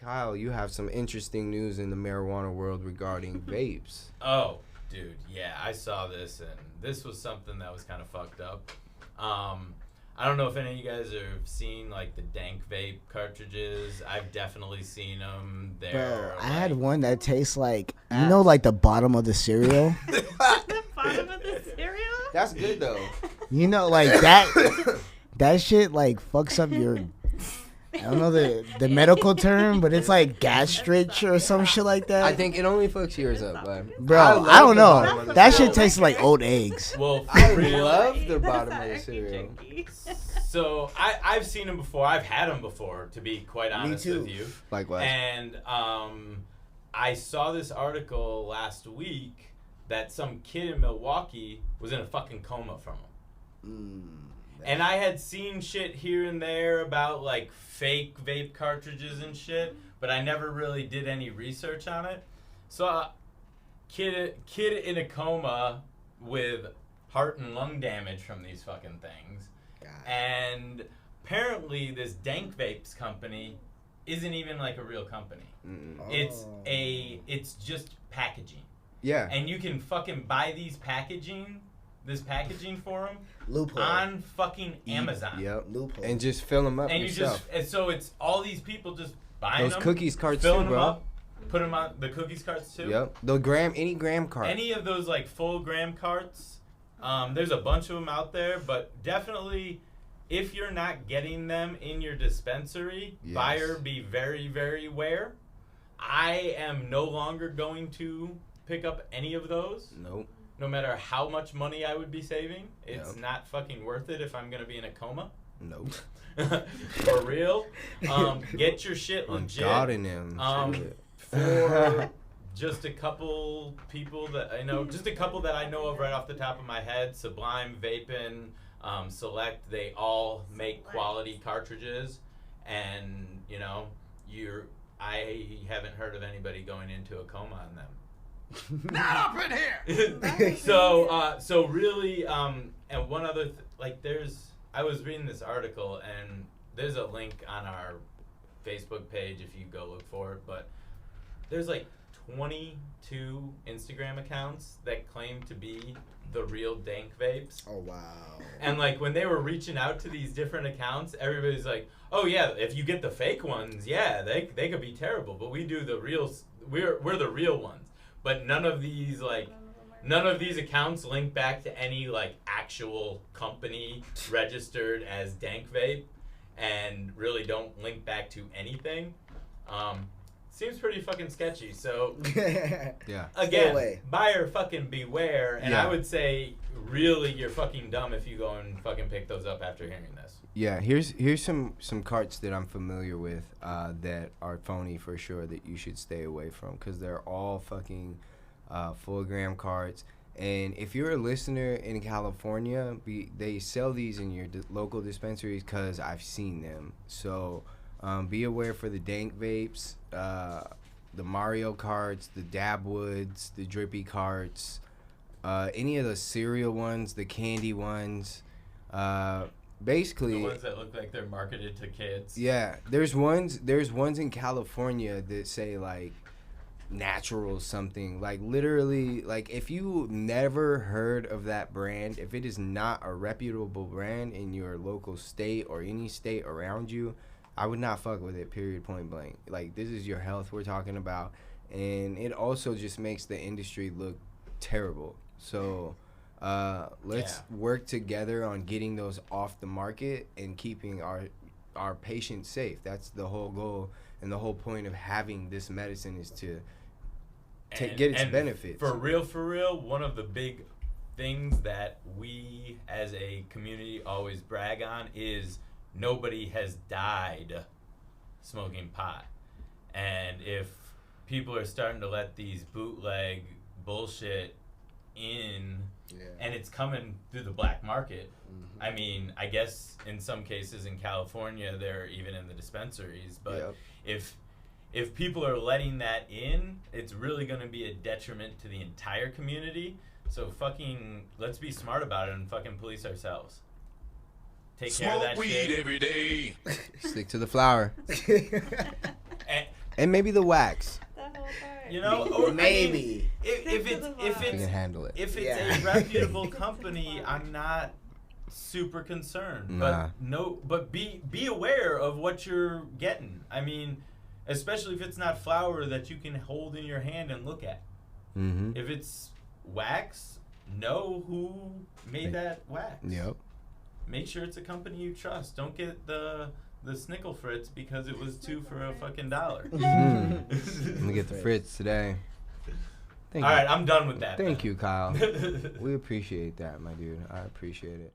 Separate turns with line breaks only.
Kyle, you have some interesting news in the marijuana world regarding vapes.
Oh, dude, yeah, I saw this, and this was something that was kind of fucked up. I don't know if any of you guys have seen, like, the Dank Vape cartridges. I've definitely seen them.
Bro, I had one that tastes like, you know, like the bottom of the cereal?
The bottom of the cereal?
That's good, though.
You know, like, that shit, like, fucks up your... I don't know the medical term, but it's like gastric or some shit like that.
I think it only fucks yours up,
bro. I don't know. That shit tastes like old eggs.
Well,
I love the bottom of the cereal.
So I've seen them before. I've had them before, to be quite honest with you.
Likewise.
And I saw this article last week that some kid in Milwaukee was in a fucking coma from them. And I had seen shit here and there about, like, fake vape cartridges and shit, but I never really did any research on it. So, kid in a coma with heart and lung damage from these fucking things. God. And apparently this Dank Vapes company isn't even, like, a real company. It's just packaging. Yeah. And you can fucking buy this packaging for them on fucking Amazon.
Yep. Loophole. And just fill them up
and
yourself.
And so it's all these people just buying
those cookies carts
filling
too, bro.
Them up, put them on the cookies carts too.
Yep. Any gram cart.
Any of those, like, full gram carts. There's a bunch of them out there, but definitely if you're not getting them in your dispensary, buyer be very, very aware. I am no longer going to pick up any of those.
Nope.
No matter how much money I would be saving, it's not fucking worth it if I'm going to be in a coma.
Nope.
For real. Get your shit legit.
God in him.
For just a couple people that I know, of right off the top of my head, Sublime, Vapin, Select, they all make quality cartridges. And, you know, I haven't heard of anybody going into a coma on them.
Not up in here.
So really, and one other I was reading this article, and there's a link on our Facebook page if you go look for it, but there's like 22 Instagram accounts that claim to be the real Dank Vapes.
Oh wow.
And like when they were reaching out to these different accounts, everybody's like, oh yeah, if you get the fake ones, yeah, they could be terrible, but we do the real, we're the real ones. But none of these accounts link back to any, like, actual company registered as Dank Vape, and really don't link back to anything. Seems pretty fucking sketchy. So
yeah.
Again, buyer fucking beware. And I would say really you're fucking dumb if you go and fucking pick those up after hearing this.
Yeah, here's some carts that I'm familiar with that are phony for sure that you should stay away from, because they're all fucking full gram carts. And if you're a listener in California, they sell these in your local dispensaries because I've seen them. So be aware for the Dank Vapes, the Mario carts, the Dabwoods, the Drippy carts, any of the cereal ones, the candy ones. Basically,
the ones that look like they're marketed to kids.
Yeah, there's ones in California that say like natural something, like literally, like if you never heard of that brand, if it is not a reputable brand in your local state or any state around you, I would not fuck with it, period, point blank. Like, this is your health we're talking about, and it also just makes the industry look terrible. So let's work together on getting those off the market and keeping our patients safe. That's the whole goal, and the whole point of having this medicine is to get its benefits.
For real, one of the big things that we as a community always brag on is nobody has died smoking pot. And if people are starting to let these bootleg bullshit in, and it's coming through the black market. I mean, I guess in some cases in California they're even in the dispensaries, but if people are letting that in, it's really going to be a detriment to the entire community. So fucking let's be smart about it and fucking police ourselves. Take care of that shit.
Smoke weed every day.
Stick to the flower. And maybe the wax.
That whole part.
You know, or
Maybe.
if
Stick to the
if
You can
it's
handle it.
if it's
Yeah.
a reputable company, I'm not super concerned.
Nah.
But be aware of what you're getting. I mean, especially if it's not flour that you can hold in your hand and look at.
Mm-hmm.
If it's wax, know who made that wax.
Yep.
Make sure it's a company you trust. Don't get the Snickle Fritz because it was 2 for a fucking $1.
I'm gonna get the Fritz today. Thank
All
you.
right, I'm done with that.
Thank you, Kyle. We appreciate that, my dude. I appreciate it.